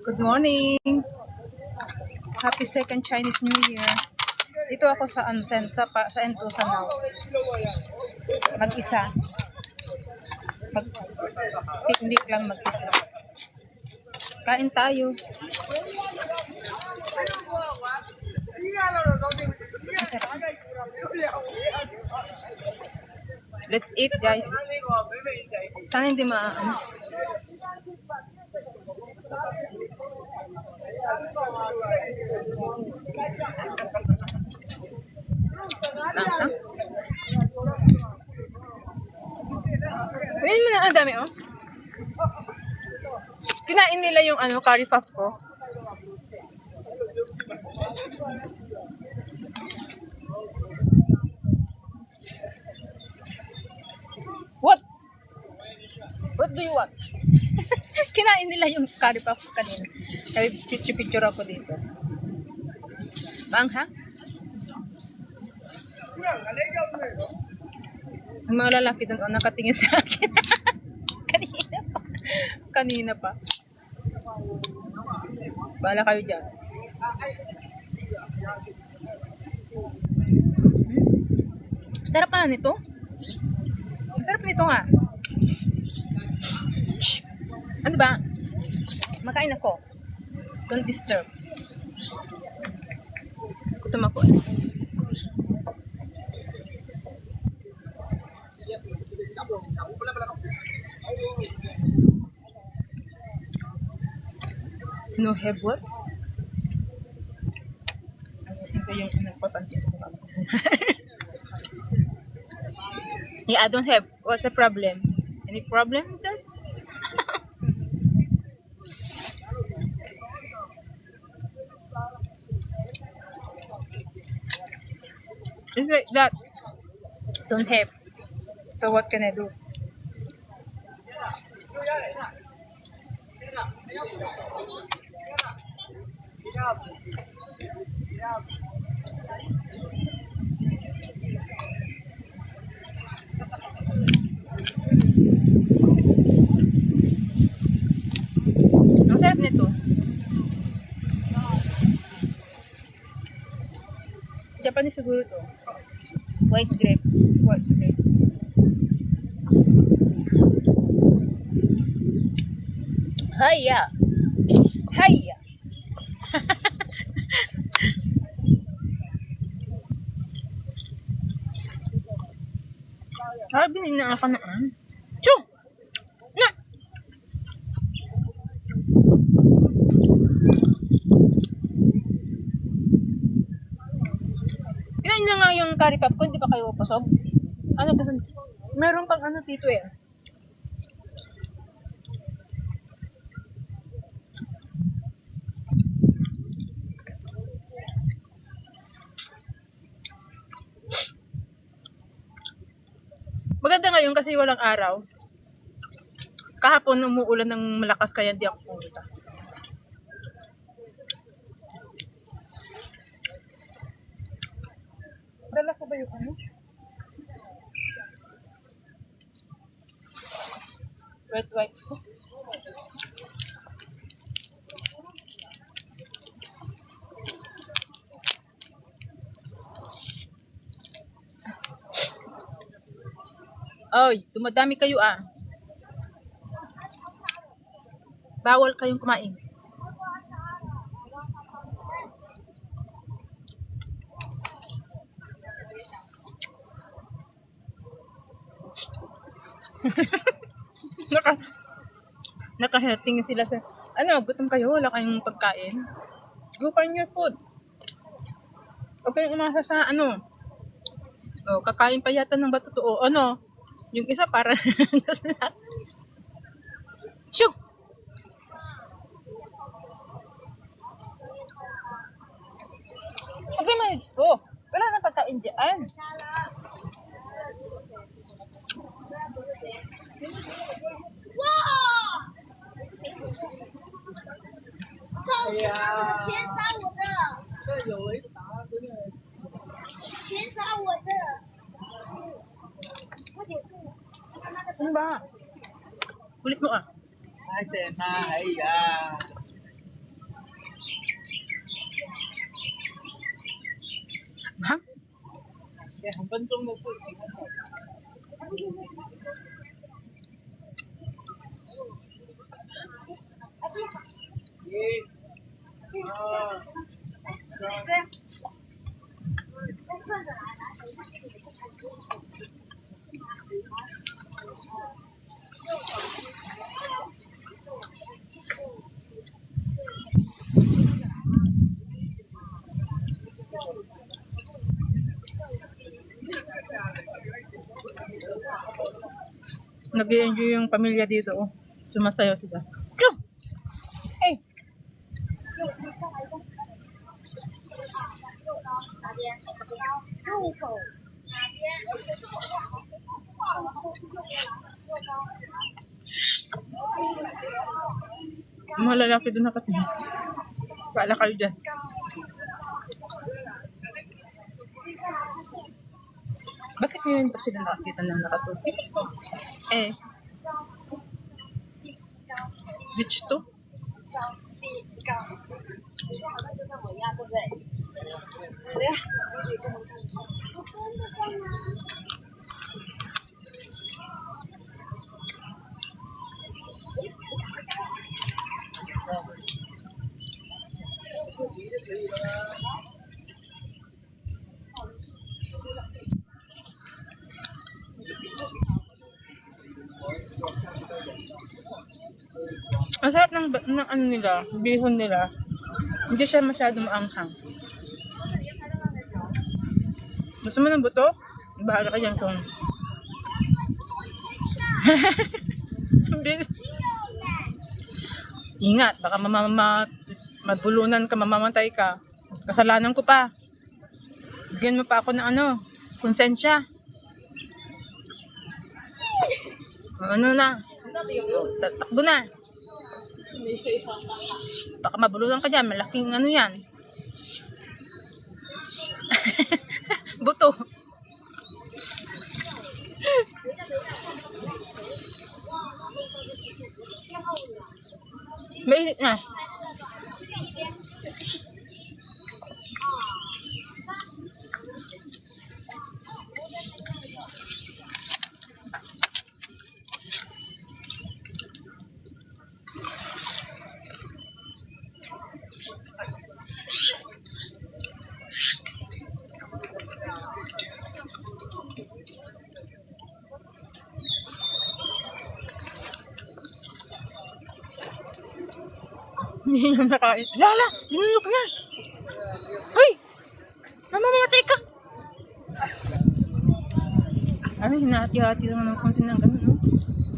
Good morning! Happy second Chinese New Year. Dito ako sa Sentosa now. Mag-isa. Mag-picnic lang mag-isa. Kain tayo. Let's eat, guys. Sana hindi maano. Ngayon mo na ang dami, oh. Kinain nila yung curry puff ko. What do you want? Kinain nila yung curry puff kanina. Sabi, picture ako dito. Maanghang? Ang mga lalaki doon, nakatingin sa akin. Kanina pa. Bahala kayo dyan. Sarap pala nito. Sarap nito nga. Ano ba? Makain ako. Don't disturb. Gutom ako. No have what? Ayusin ko yung nagpapantin ko. Yeah, I don't have. What's the problem? Any problem with that? It's like that. Don't have. So what can I do? Ang sarap nito. Japanese siguro to. White grape. White grape. Hiya! Hiya! Sabi na ako na Chum! Na! Kinain na nga yung curry puff ko, hindi pa kayo pasog. Ano gusto? Meron pang dito eh. Maganda ngayon kasi walang araw. Kahapon umuulan ng malakas kaya hindi ako pumunta. Dala ko ba yung wet wipes ko? Oy, dumadami kayo Bawal kayong kumain. Nakatingin sila sa gutom kayo, wala kayong pagkain. Go find your food. Huwag kayong umasa sa kakain pa yata ng batutuo. Yung isa para Shoo! Okay, manage to. Wala nang pagkain dyan. Wow! 告诉他们全杀我这，全杀我这。 Ano ba? Ulit mo Hi, Ten. Hi. Ya, ang bantong na food. Nag-i-enjoy yung pamilya dito. Oh. Sumasayaw sila. Go! Hey! 右手 Mga lalaki doon nakatingin. Paala kayo dyan. Bakit ngayon pa sila nakakita ng nakatupis? Eh. Which to? Ang sarap ng ano nila, bihon nila. Hindi siya masyadong maanghang. Gusto mo ng buto? Bahala ka dyan kung... Ingat, baka mabulunan ka, mamamatay ka. Kasalanan ko pa. Bigyan mo pa ako ng ano, konsensya. Ano na? Tatakbo na. Baka mabulunan ka dyan, malaking ano yan. Buto. Mainit na. Hindi na nakain. Lala! Linunok na! Hoy! Mamamatay ka! Ano, hinahati-hati lang ng konti ng gano'n, no?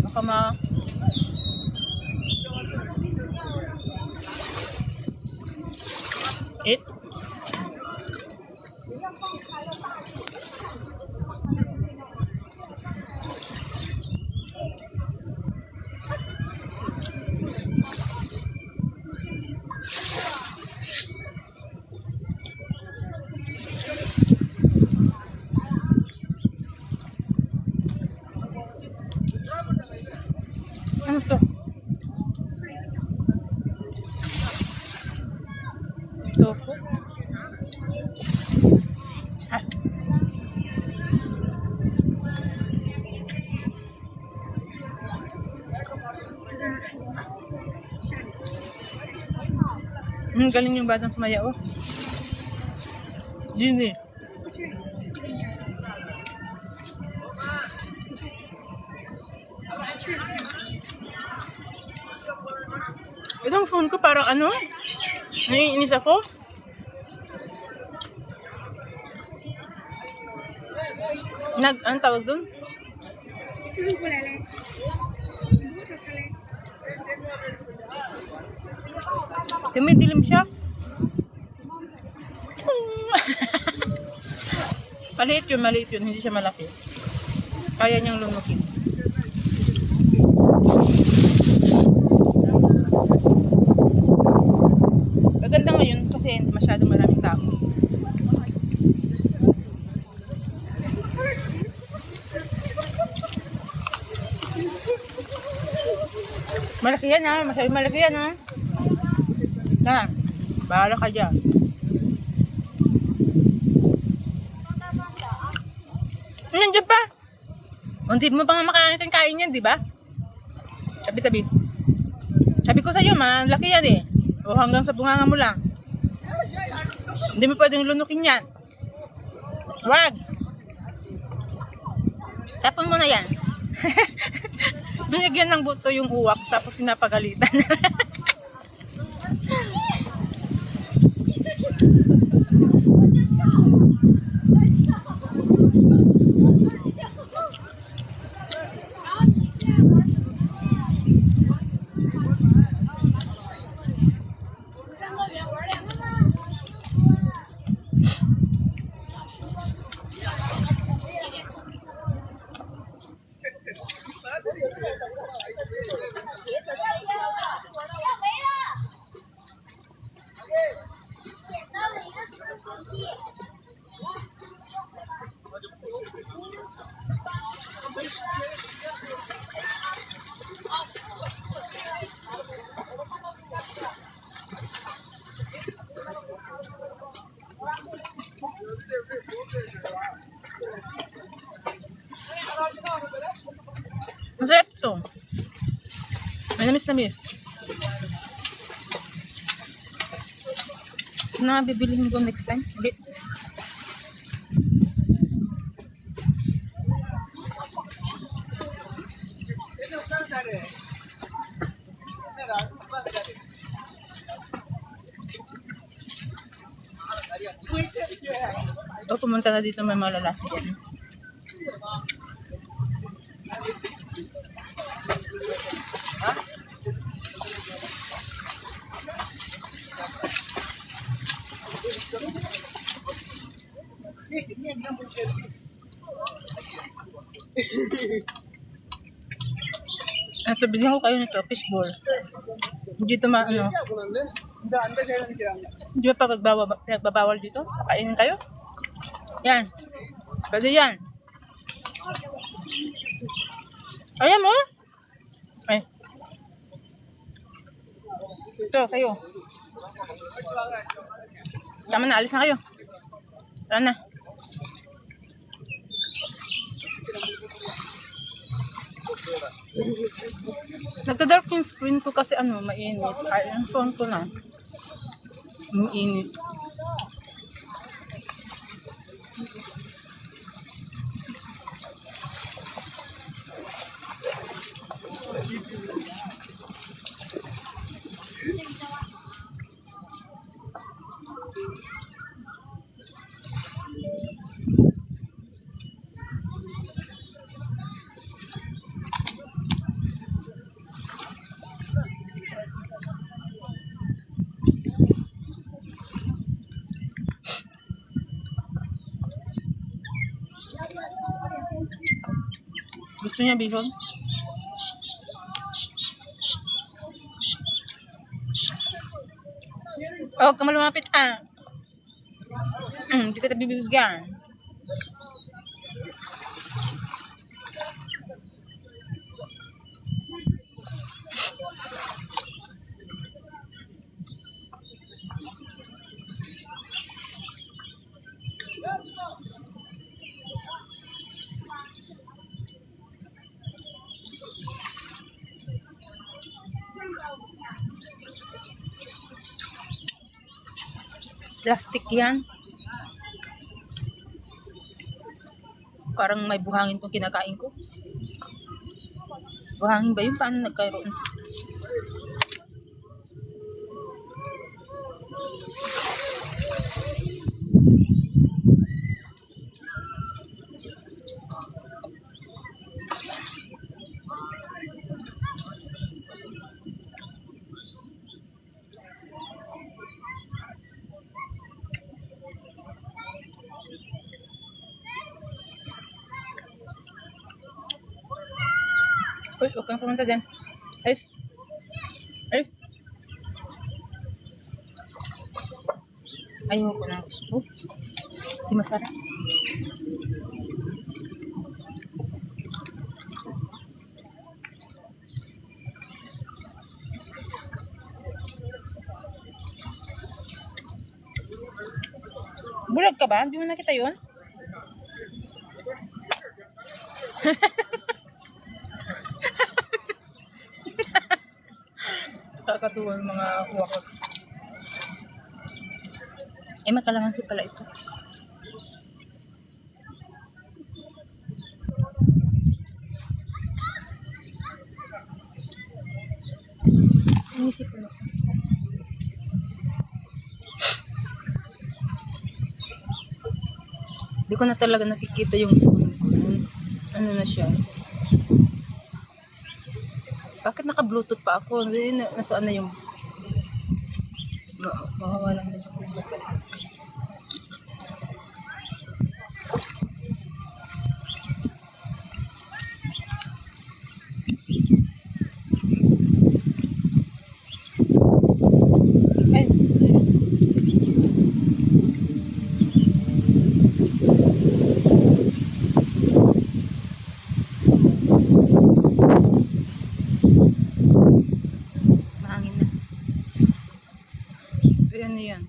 Baka It? Ano to? Tofu? Ah. Galing yung batang sumayaw. Oh. Gini. Itong phone ko parang ano? Naiinis ako. Anong tawag dun? Dumidilim siya. Maliit yun. Hindi siya malaki. Kaya niyang lumukin. Maganda ngayon kasi masyado maraming tao. Malaki yan ha. Masyadong malaki yan ha. Na, bahala ka dyan. Nandiyan pa. Hindi mo pa nga makakain yan, di ba? Tabi-tabi. Sabi ko sa'yo, malaki yan eh. O hanggang sa bunganga mo lang. Hindi mo pwedeng lunukin yan. Wag. Tapon mo na yan. Binigyan ng buto yung uwak tapos pinapagalitan. Masarap to. Manamis-namis. Ano nga bibilihin ko next time? Wait. Ito, pumunta na dito may mga lalaki dyan. Ito, bigyan ko kayo nito, fishball. Hindi ito ano. Hindi ba pagbabawal dito? Kakainin kayo? Yan. Pwede yan. Ayan mo. Ay. Ito, sa'yo. Tama na, alis na kayo. Tara na. Nagka-dark yung screen ko kasi mainit. Ay, ang phone ko na. Mainit. Gusto niya bihon? Oh, huwag ka malumapit hindi kita bibigyan. Plastic yan. Parang may buhangin tong kinakain ko. Buhangin ba yun? Paano nagkaroon? Uy, huwag kang pumunta dyan. Ay. Ay. Ayoko na gusto. Hindi masarap. Bulag ka ba? Hindi mo nakita yun? Kakatuwa yung mga kuha ko. Eh, makalamansi pala ito. Inisip ko na. Hindi ko na talaga nakikita yung screen ko. Ano na siya. Bakit naka-bluetooth pa ako? Nasaan na yung... Makawalan na siya. Ay. Mahangin na. Ayan na yan.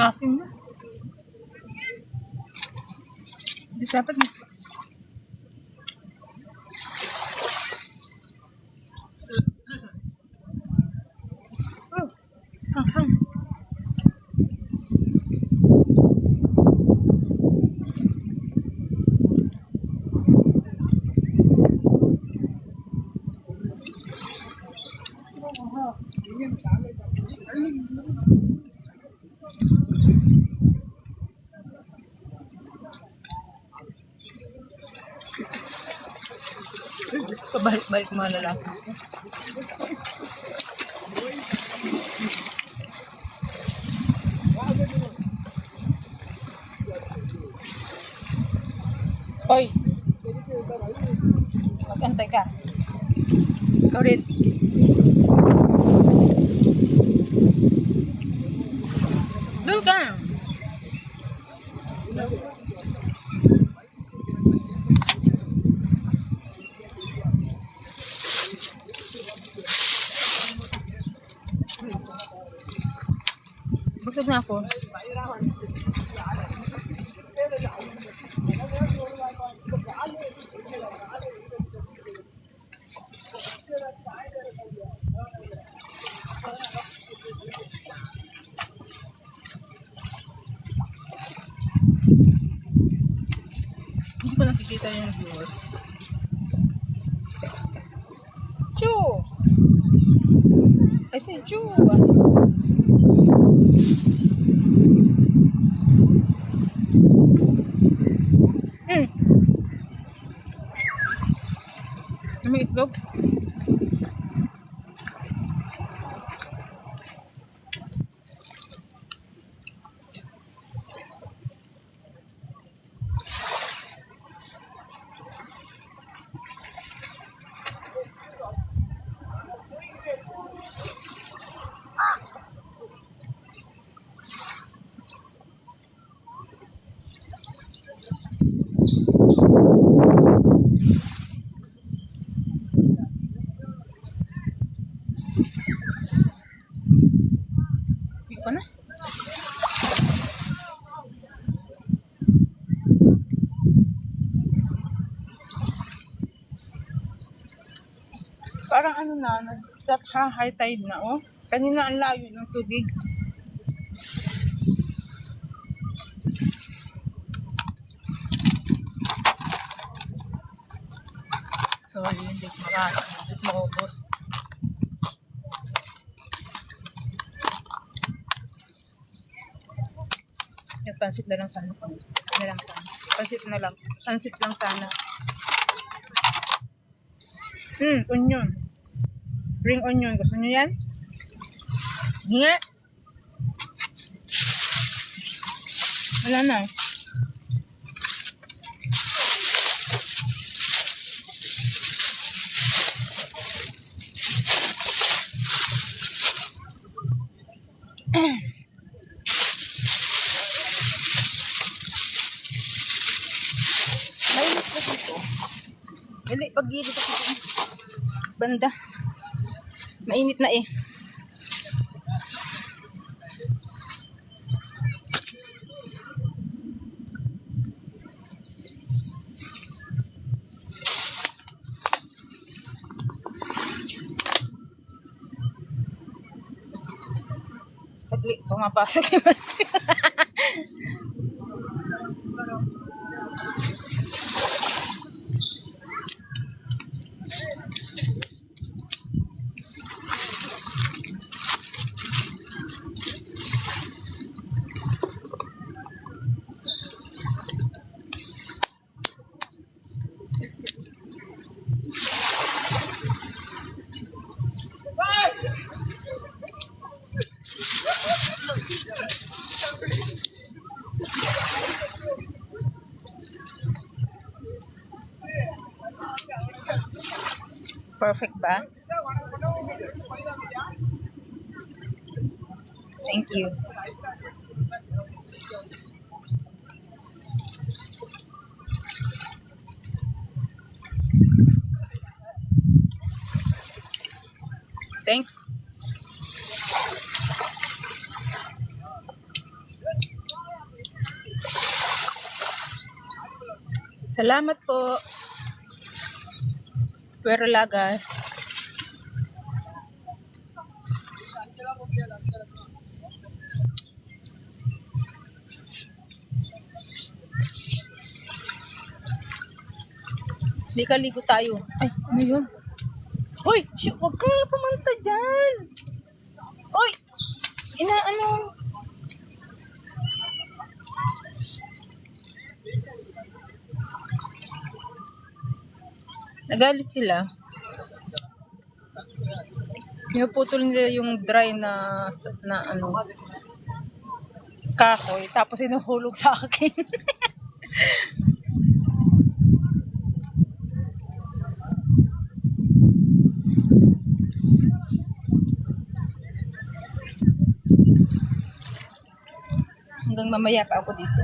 Muffin na. Di dapat na. Oh, hang. Pabalik-balik mga lalaki. Hoy! Mag-antay ka. Ikaw rin. Doon ka. Busog na ako. Hindi ko nakikita yung viewers. Chu! I said Chu! May itlog. Iko na. Parang ano na, high tide na, oh. Kanina ang layo ng tubig. Sorry, hindi ko marami. Hindi ko maubos. Yung pansit na lang sana. Pansit na lang. Pansit lang sana. Onion. Ring onion. Gusto nyo yan? Nga. Wala na. Dali, pag-gilid ako dun. Banda. Mainit na eh. Sagli, pumapasok yung perfect ba? Thank you. Thanks. Salamat po. Pero lagas. Di kaligo tayo. Ay, ano yun? Hoy! Huwag ka pumunta dyan! Hoy! Ano? Nagalit sila. Pinuputol nila yung dry na ano, kahoy. Tapos inuhulog sa akin. Hanggang mamaya pa ako dito.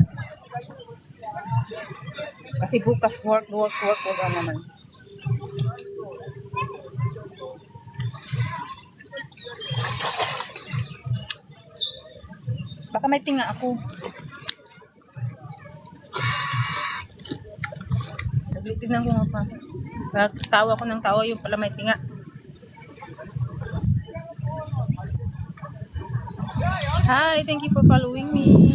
Kasi bukas work naman. Baka may tinga ako. Tignan ko nga pa. Tawa ko ng tawa, yung pala may tinga. Hi, thank you for following me.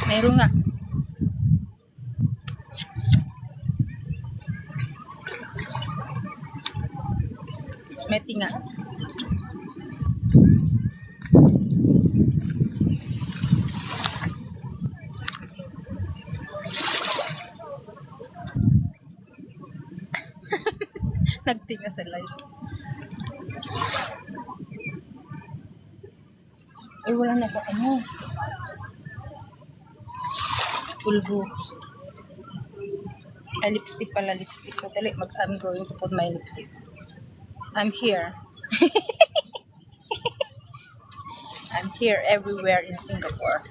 Meron nga. May tinga. Nagtinga sa live. Ay, wala na ba ano? Pulbo. Ay, lipstick pala, lipstick. So, dali, I'm going to put my lipstick. I'm here. I'm here everywhere in Singapore.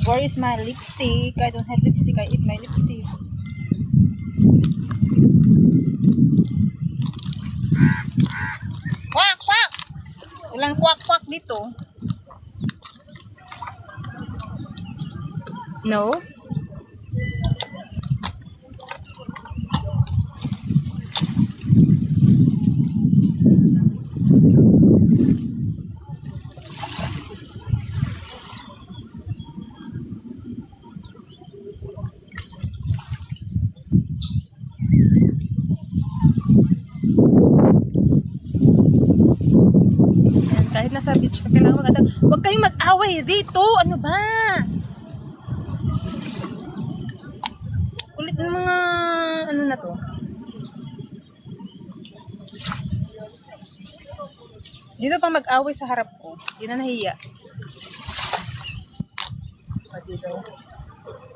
Where is my lipstick? I don't have lipstick. I eat my lipstick. Quack, quack! Walang quack-quack dito. No? Kahit nasa beach ka, kailangan maganda. Huwag kayong mag-away dito. Ano ba? Kulit ng mga ano na to. Dito pa mag-away sa harap ko. Hindi na nahiya. Dito.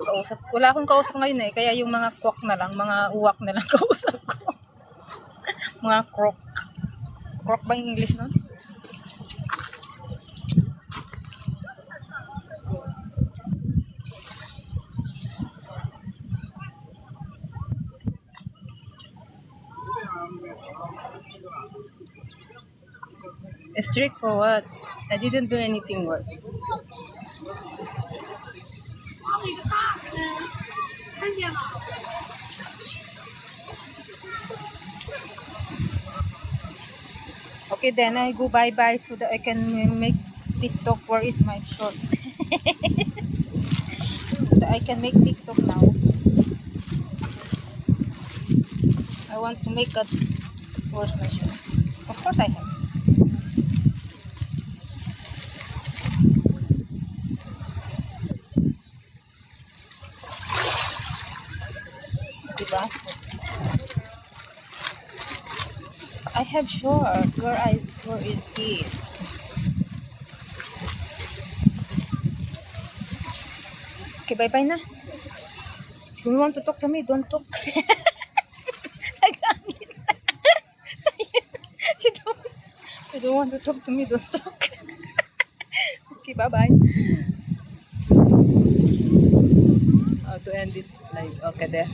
Kausap. Wala akong kausap ngayon eh. Kaya yung mga kwak na lang, mga uwak na lang kausap ko. Mga krok. Krok ba yung English nun? Strict for what? I didn't do anything. What? 看见了。 Okay, then I go bye-bye so that I can make TikTok. Where is my short? So that I can make TikTok now. I want to make a... Where's my short? Of course I have. Diba? I have short. Where is he? Okay, bye-bye na. If you want to talk to me, don't talk. you don't you don't want to talk to me, don't talk. Okay, bye-bye. How to end this live? Okay, there.